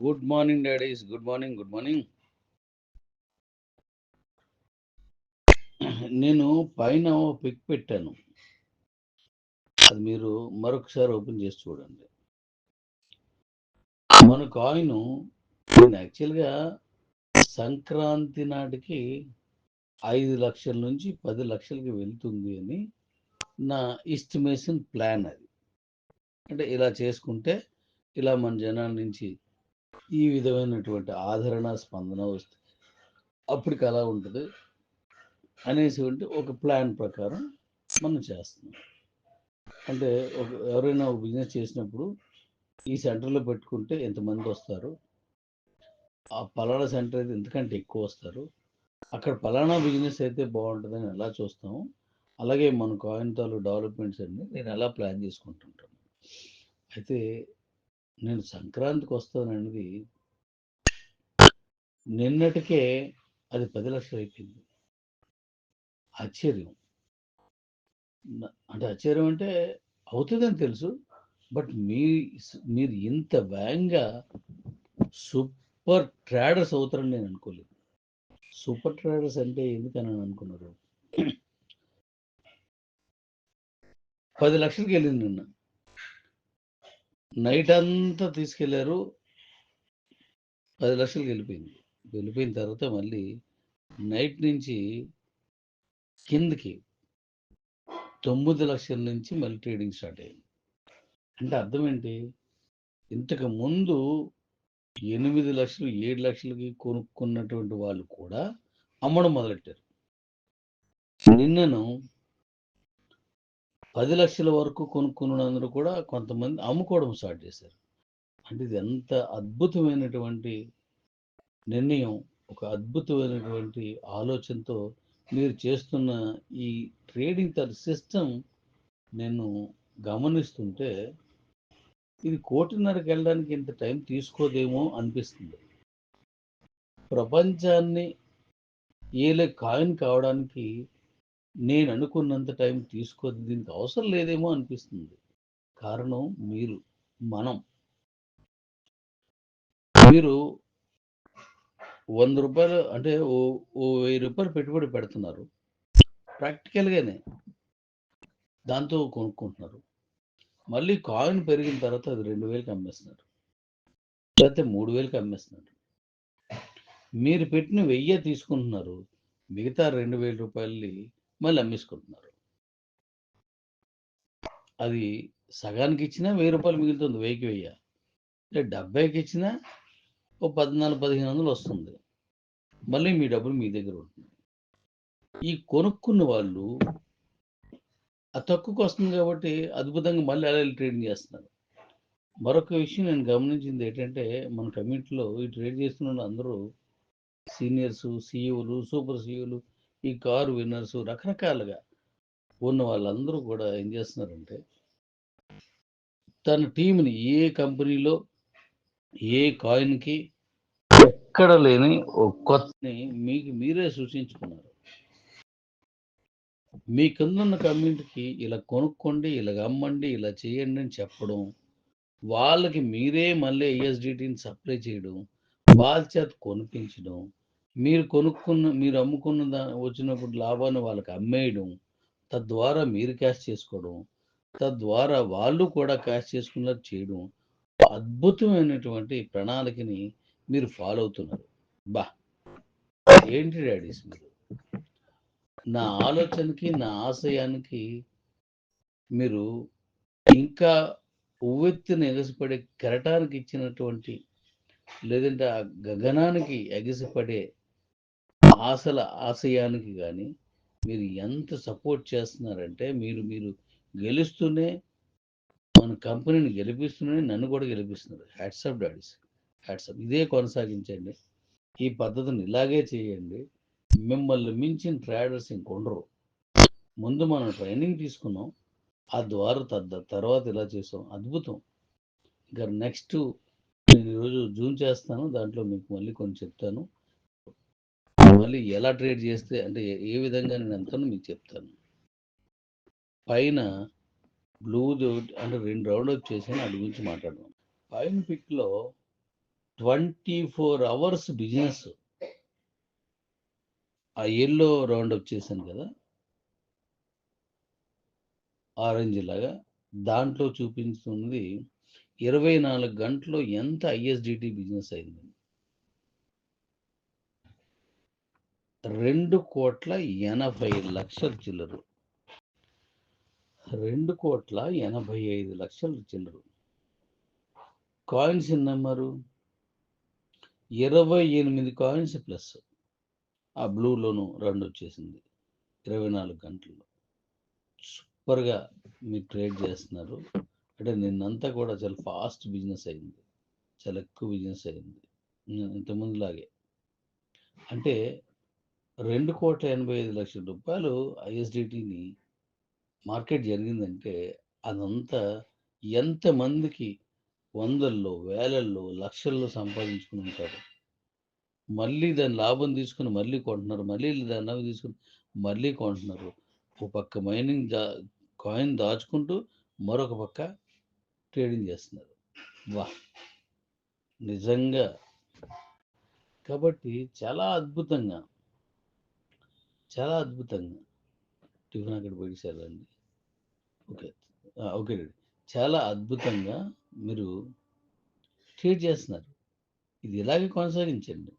Good morning daddy's. Good morning. Good morning. నేను పైన ఓ pick పెట్టాను. అది మీరు మరొకసారి ఓపెన్ చేసి చూడండి. మన కాయిన్ నేను యాక్చువల్గా సంక్రాంతి నాటికి 5 లక్షల నుంచి 10 లక్షలకి వెళ్తుంది అని నా ఎస్టిమేషన్ ప్లాన్. అది అంటే ఇలా చేసుకుంటే ఇలా మన జనాల నుంచి ఈ విధమైనటువంటి ఆదరణ స్పందన వస్తుంది, అప్పటికి అలా ఉంటుంది అనేసి ఒక ప్లాన్ ప్రకారం మనం చేస్తున్నాం. అంటే ఎవరైనా ఒక బిజినెస్ చేసినప్పుడు ఈ సెంటర్లో పెట్టుకుంటే ఎంతమంది వస్తారు, ఆ పలానా సెంటర్ అయితే ఎంతకంటే ఎక్కువ వస్తారు, అక్కడ పలానా బిజినెస్ అయితే బాగుంటుందని ఎలా చూస్తాము, అలాగే మన కాయిన్ తాలూ డెవలప్మెంట్స్ అన్ని నేను ఎలా ప్లాన్ చేసుకుంటుంటాను. అయితే నేను సంక్రాంతికి వస్తానన్నది నిన్నటికే అది 10 లక్షలు అయిపోయింది. ఆశ్చర్యం. అంటే ఆశ్చర్యం అంటే అవుతుందని తెలుసు, బట్ మీరు ఇంత వేగంగా సూపర్ ట్రేడర్స్ అవుతారని నేను అనుకోలేదు. సూపర్ ట్రేడర్స్ అంటే ఎందుకని అనుకున్నారు? 10 లక్షలకి వెళ్ళింది నిన్న. నైట్ అంతా తీసుకెళ్లారు, 10 లక్షలకి వెళ్ళిపోయింది. వెళ్ళిపోయిన తర్వాత మళ్ళీ నైట్ నుంచి కిందకి 9 లక్షల నుంచి మళ్ళీ ట్రేడింగ్ స్టార్ట్ అయింది. అంటే అర్థం ఏంటి? ఇంతకు ముందు 8 లక్షలు 7 లక్షలకి కొనుక్కున్నటువంటి వాళ్ళు కూడా అమ్మడం మొదలెట్టారు. నిన్నను 10 లక్షల వరకు కొనుక్కున్నందరూ కూడా కొంతమంది అమ్ముకోవడం స్టార్ట్ చేశారు. అంటే ఇది ఎంత అద్భుతమైనటువంటి నిర్ణయం, ఒక అద్భుతమైనటువంటి ఆలోచనతో మీరు చేస్తున్న ఈ ట్రేడింగ్ సిస్టమ్ నేను గమనిస్తుంటే ఇది 1.5 కోటికి వెళ్ళడానికి ఇంత టైం తీసుకోదేమో అనిపిస్తుంది. ప్రపంచాన్ని ఏలే కాయిన్ కావడానికి నేను అనుకున్నంత టైం తీసుకోదు, దీనికి అవసరం లేదేమో అనిపిస్తుంది. కారణం మనం మీరు 100 రూపాయలు అంటే ఓ 1000 రూపాయలు పెట్టుబడి పెడుతున్నారు, ప్రాక్టికల్గానే దాంతో కొనుక్కుంటున్నారు. మళ్ళీ కాయిన్ పెరిగిన తర్వాత అది 2000కి అమ్మేస్తున్నారు, లేకపోతే 3000కి అమ్మేస్తున్నారు. మీరు పెట్టిన 1000 తీసుకుంటున్నారు, మిగతా 2000 రూపాయలని మళ్ళీ అమ్మేసుకుంటున్నారు. అది సగానికి ఇచ్చినా 1000 రూపాయలు మిగులుతుంది, 1000కి 1000. 70కి ఇచ్చినా ఓ 1400-1500 వస్తుంది. మళ్ళీ మీ డబ్బులు మీ దగ్గర ఉంటుంది. ఈ కొనుక్కున్న వాళ్ళు ఆ తక్కువకి వస్తుంది కాబట్టి అద్భుతంగా మళ్ళీ అలా ట్రేడింగ్ చేస్తున్నారు. మరొక విషయం నేను గమనించింది ఏంటంటే, మన కమ్యూనిటీలో ఈ ట్రేడ్ చేస్తున్న అందరూ సీనియర్స్, సీఈఓలు, సూపర్ సీఈఓలు, ఈ కారు విన్నర్స్, రకరకాలుగా ఉన్న వాళ్ళందరూ కూడా ఏం చేస్తున్నారంటే, తన టీంని ఏ కంపెనీలో ఏ కాయిన్కి ఎక్కడ లేని ఒక కొత్తని మీకు మీరే సృష్టించుకున్నారు. మీ కిందున్న కమ్యూనిటీకి ఇలా కొనుక్కోండి, ఇలా అమ్మండి, ఇలా చేయండి అని చెప్పడం, వాళ్ళకి మీరే మళ్ళీ ఐఎస్డిటీని సప్లై చేయడం, వాళ్ళ చేత కొనిపించడం, మీరు అమ్ముకున్న వచ్చినప్పుడు లాభాన్ని వాళ్ళకి అమ్మేయడం, తద్వారా మీరు క్యాష్ చేసుకోవడం, తద్వారా వాళ్ళు కూడా క్యాష్ చేసుకున్నట్టు చేయడం, అద్భుతమైనటువంటి ప్రణాళికని మీరు ఫాలో అవుతున్నారు. బా, ఏంటి డాడీస్ మీరు! నా ఆలోచనకి, నా ఆశయానికి మీరు ఇంకా ఉవ్వెత్తున ఎగసిపడే కెరటానికి ఇచ్చినటువంటి, లేదంటే ఆ గగనానికి ఎగసిపడే ఆశయానికి కానీ మీరు ఎంత సపోర్ట్ చేస్తున్నారంటే, మీరు గెలుస్తూనే మన కంపెనీని గెలిపిస్తూనే నన్ను కూడా గెలిపిస్తున్నారు. Hats off daddy's, hats off. ఇదే కొనసాగించండి, ఈ పద్ధతిని ఇలాగే చేయండి. మిమ్మల్ని మించిన ట్రేడర్స్ ఇంకొండరు. ముందు మనం ట్రైనింగ్ తీసుకున్నాం, ఆ ద్వారా తర్వాత ఇలా చేసాం, అద్భుతం. ఇంకా నెక్స్ట్ నేను ఈరోజు జూమ్ చేస్తాను, దాంట్లో మీకు మళ్ళీ కొన్ని చెప్తాను. మళ్ళీ ఎలా ట్రేడ్ చేస్తే అంటే ఏ విధంగా నేను వెళ్తానో మీకు చెప్తాను. పైన బ్లూ అంటే 2 రౌండ్ అప్ చేసాను, వాటి గురించి మాట్లాడదాం. పైన పిక్లో 24 అవర్స్ బిజినెస్. ఆ ఎల్లో రౌండప్ చేశాను కదా, ఆరెంజ్ లాగా, దాంట్లో చూపించుతుంది 24 గంటల్లో ఎంత ఐఎస్డిటి బిజినెస్ అయింది. 2,80,00,000 చిల్లరు, 2,85,00,000 చిల్లరు. కాయిన్స్ నెంబరు 28 కాయిన్స్ ప్లస్ ఆ బ్లూలోను 2 వచ్చేసింది 24 గంటల్లో. సూపర్గా మీరు ట్రేడ్ చేస్తున్నారు. అంటే నిన్నంతా కూడా చాలా ఫాస్ట్ బిజినెస్ అయింది, చాలా ఎక్కువ బిజినెస్ అయింది ఇంతకుముందులాగే. అంటే 2,85,00,000 రూపాయలు ఐఎస్డిటిని మార్కెట్ జరిగిందంటే అదంతా ఎంతమందికి వందల్లో, వేలల్లో, లక్షల్లో సంపాదించుకుని ఉంటారు. మళ్ళీ దాని లాభం తీసుకుని మళ్ళీ కొంటున్నారు, మళ్ళీ దాని లాభం తీసుకుని మళ్ళీ కొంటున్నారు. ఒక పక్క మైనింగ్ కాయిన్ దాచుకుంటూ మరొక పక్క ట్రేడింగ్ చేస్తున్నారు. వా, నిజంగా. కాబట్టి చాలా అద్భుతంగా టిఫిన్ అక్కడ పెట్టేశారండి. ఓకే, ఓకే అండి. చాలా అద్భుతంగా మీరు ట్రేడ్ చేస్తున్నారు. ఇది ఇలాగే కొనసాగించండి.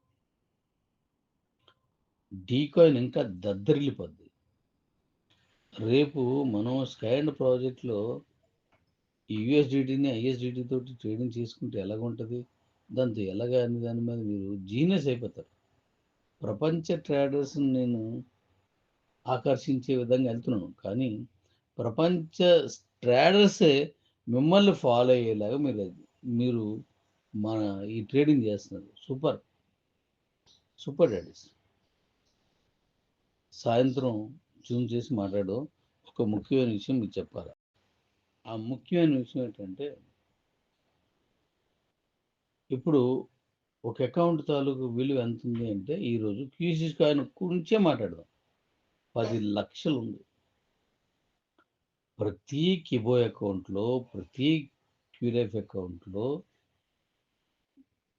డీకాయిన్ ఇంకా దద్దరిల్లిపోద్ది. రేపు మనం స్కై అండ్ ప్రాజెక్ట్లో యూఎస్డిటీని ఐఎస్డిటి తోటి ట్రేడింగ్ చేసుకుంటే ఎలాగుంటుంది, దాంతో ఎలాగా అని దాని మీద మీరు జీనియస్ అయిపోతారు. ప్రపంచ ట్రేడర్స్ని నేను ఆకర్షించే విధంగా వెళ్తున్నాను, కానీ ప్రపంచ ట్రేడర్సే మిమ్మల్ని ఫాలో అయ్యేలాగా మీరు మన ఈ ట్రేడింగ్ చేస్తున్నారు. Super super daddies. సాయంత్రం జూమ్ చేసి మాట్లాడడం. ఒక ముఖ్యమైన విషయం మీకు చెప్పాలి. ఆ ముఖ్యమైన విషయం ఏంటంటే, ఇప్పుడు ఒక అకౌంట్ తాలూకు విలువ ఎంత ఉంది అంటే, ఈరోజు క్యూసిస్ కాయిన్ గురించే మాట్లాడదాం. 10 లక్షలు ఉంది. ప్రతి కిబో అకౌంట్లో, ప్రతి క్యూలైఫ్ అకౌంట్లో,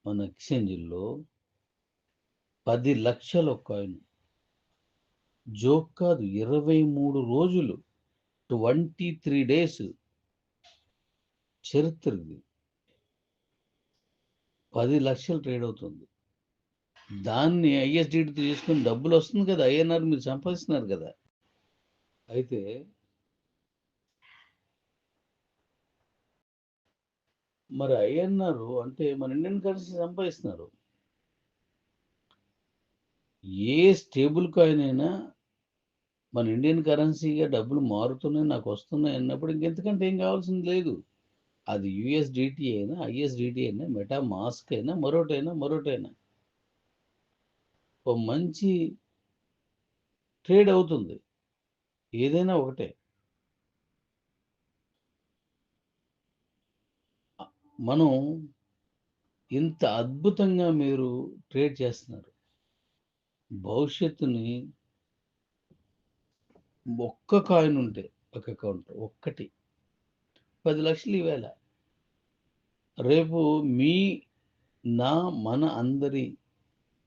మన ఎక్స్చేంజ్లో 10 లక్షల కాయిన్. జోక్ కాదు, 23 రోజులు, 23 డేస్ చరిత్ర ఇది. 10 లక్షలు ట్రేడ్ అవుతుంది. దాన్ని ఐఎస్డిటితో తీసుకుని డబ్బులు వస్తుంది కదా, ఐఎన్ఆర్ మీరు సంపాదిస్తున్నారు కదా. అయితే మరి ఐఎన్ఆర్ అంటే మన ఇండియన్ కరెన్సీ సంపాదిస్తున్నారు. ఏ స్టేబుల్ కాయిన్ అయినా మన ఇండియన్ కరెన్సీగా డబ్బులు మారుతున్నాయి, నాకు వస్తున్నాయి అన్నప్పుడు ఇంకెంతకంటే ఏం కావాల్సింది లేదు. అది యుఎస్డిటి అయినా, ఐఎస్డిటి అయినా, మెటా మాస్క్ అయినా, మరోటైనా ఓ మంచి ట్రేడ్ అవుతుంది. ఏదైనా ఒకటే. మనం ఇంత అద్భుతంగా మీరు ట్రేడ్ చేస్తున్నారు. భవిష్యత్తుని ఒక్క కాయిన్ ఉంటే ఒక అకౌంట్ ఒక్కటి 10 లక్షలు ఈవేళ. రేపు మీ నా మన అందరి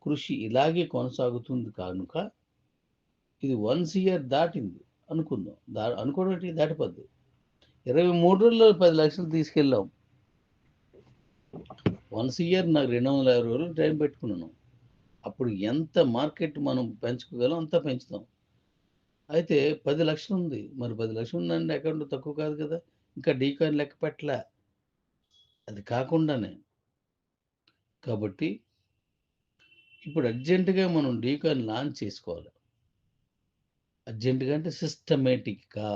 కృషి ఇలాగే కొనసాగుతుంది కనుక ఇది 1 ఇయర్ దాటింది అనుకుందాం. అనుకోవడం దాటిపోద్ది. 23 రోజుల్లో 10 లక్షలు తీసుకెళ్ళాం. 1 ఇయర్ నాకు 250 రోజులు టైం పెట్టుకున్నాను. అప్పుడు ఎంత మార్కెట్ మనం పెంచుకోగలం అంతా పెంచుతాం. అయితే 10 లక్షలు ఉంది. మరి 10 లక్షలు ఉందంటే అకౌంట్ తక్కువ కాదు కదా. ఇంకా డీకాయిన్ లెక్క పెట్టలే, అది కాకుండానే. కాబట్టి ఇప్పుడు అర్జెంటుగా మనం డీకాయిన్ లాంచ్ చేసుకోవాలి. అర్జెంటుగా అంటే సిస్టమేటిక్గా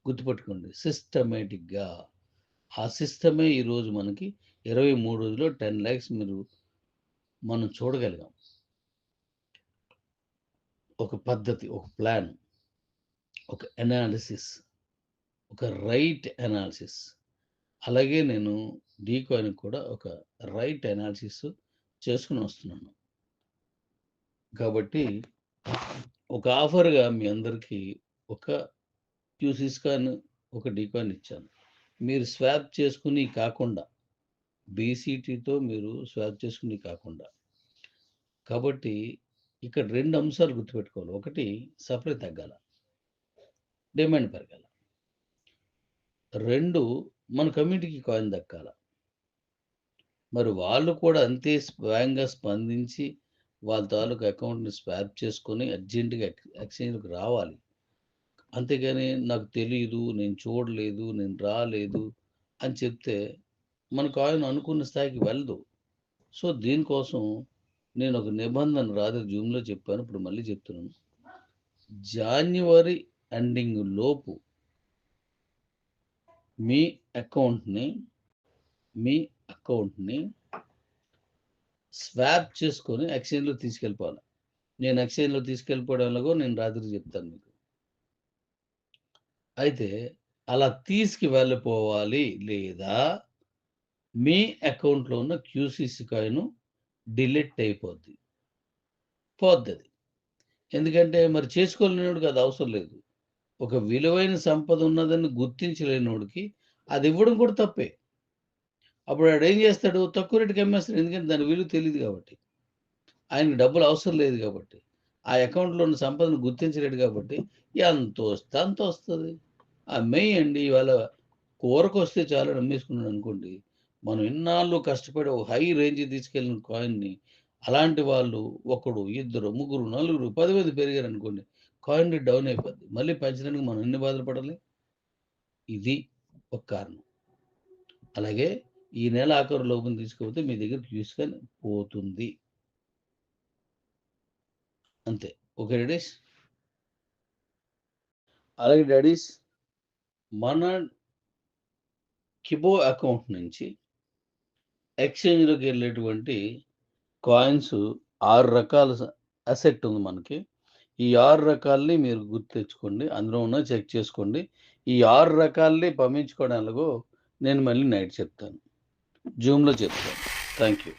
గుర్తుపెట్టుకోండి, సిస్టమేటిక్గా. ఆ సిస్టమే ఈరోజు మనకి 23 రోజుల్లో 10 lakhs మనం చూడగలిగాం. ఒక పద్ధతి, ఒక ప్లాన్, ఒక అనాలిసిస్, ఒక రైట్ అనాలిసిస్. అలాగే నేను డీకాయిన్ కూడా ఒక రైట్ అనాలిసిస్ చేసుకుని వస్తున్నాను. కాబట్టి ఒక ఆఫర్గా మీ అందరికీ ఒక క్యూసిస్ కాయిన్, ఒక డీకాయిన్ ఇచ్చాను. మీరు స్వాప్ చేసుకుని కాకుండా బీసీటీతో మీరు స్వాప్ చేసుకుని కాకుండా. కాబట్టి ఇక్కడ 2 అంశాలు గుర్తుపెట్టుకోవాలి. ఒకటి సప్లై తగ్గాల. డిమాండ్ పెరగాల. 2 మన కమ్యూనిటీకి కాయిన్ దక్కాల. మరి వాళ్ళు కూడా అంతే స్వయంగా స్పందించి వాళ్ళ తాలూకు అకౌంట్‌ని స్వాప్ చేసుకొని అర్జెంట్‌గా ఎక్స్‌చేంజ్‌లోకి రావాలి. అంతేగాని నాకు తెలీదు, నేను చూడలేదు, నేను రాలేదు అని చెప్తే మన కాయిన్ అనుకున్న స్థాయికి వెళ్ళదు. సో, దీనికోసం నేను ఒక నిబంధన రాత్రి జూమ్‌లో చెప్పాను. ఇప్పుడు మళ్ళీ చెప్తున్నాను. జాన్యువరి ఎండింగ్ లోపు మీ అకౌంట్‌ని స్వాప్ చేసుకొని ఎక్స్‌చేంజ్‌లో తీసుకెళ్ళిపోవాలి. నేను ఎక్స్‌చేంజ్‌లో తీసుకెళ్ళిపోవడం ఎలాగో నేను రాత్రి చెప్తాను మీకు. అయితే అలా వెళ్ళిపోవాలి లేదా మీ అకౌంట్‌లో ఉన్న క్యూసీసీ కాయిన్ డిలీట్ అయిపోద్ది. పోద్దది. ఎందుకంటే మరి చేసుకోలేనోడికి అది అవసరం లేదు. ఒక విలువైన సంపద ఉన్నదని గుర్తించలేనోడికి అది ఇవ్వడం కూడా తప్పే. అప్పుడు ఆడేం చేస్తాడు? తక్కువ రేటుకి అమ్మేస్తాడు. ఎందుకంటే దాని విలువ తెలీదు కాబట్టి. ఆయనకి డబ్బులు అవసరం లేదు కాబట్టి. ఆ అకౌంట్‌లో ఉన్న సంపదను గుర్తించలేడు కాబట్టి ఎంతొస్తే అంతొస్తది. అమ్మేయండి. ఇవాళ కూరకొస్తే చాలని అమ్మేసుకున్నాడనుకోండి, మనం ఇన్నాళ్ళు కష్టపడి ఒక హై రేంజ్‌కి తీసుకెళ్ళిన కాయిన్‌ని అలాంటి వాళ్ళు ఒకడు, ఇద్దరు, ముగ్గురు, నలుగురు, 10 మంది పెరిగారనుకోండి, కాయిన్ రేట్ డౌన్ అయిపోద్ది. మళ్ళీ పెంచడానికి మనం ఎన్ని బాధలు పడాలి? ఇది ఒక కారణం. అలాగే ఈ నెల ఆఖరు లోపున తీసుకపోతే మీ దగ్గర క్యూస్‌కాన్ పోతుంది. అంతే. Okay daddy's? అలాగే డాడీస్ మన కిబో అకౌంట్ నుంచి ఎక్స్‌చేంజ్‌లోకి వెళ్ళేటువంటి కాయిన్స్ 6 రకాల అసెట్ ఉంది మనకి. ఈ 6 రకాల్ని మీరు గుర్తెచ్చుకోండి. అందులో ఉన్నయి చెక్ చేసుకోండి. ఈ 6 రకాల్ని పంపించుకోవడం ఎలాగో నేను మళ్ళీ నైట్ చెప్తాను. జూమ్‌లో చెప్తాను. Thank you.